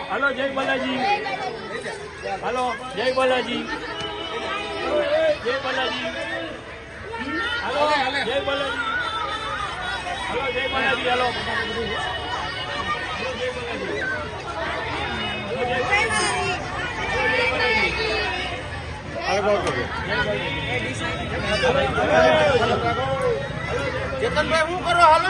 Hello जय Balaji, hello जय बालाजी, जय बालाजी, हेलो जय बालाजी, हेलो जय बालाजी, हेलो ચેતનભાઈ શું કરો હાલ?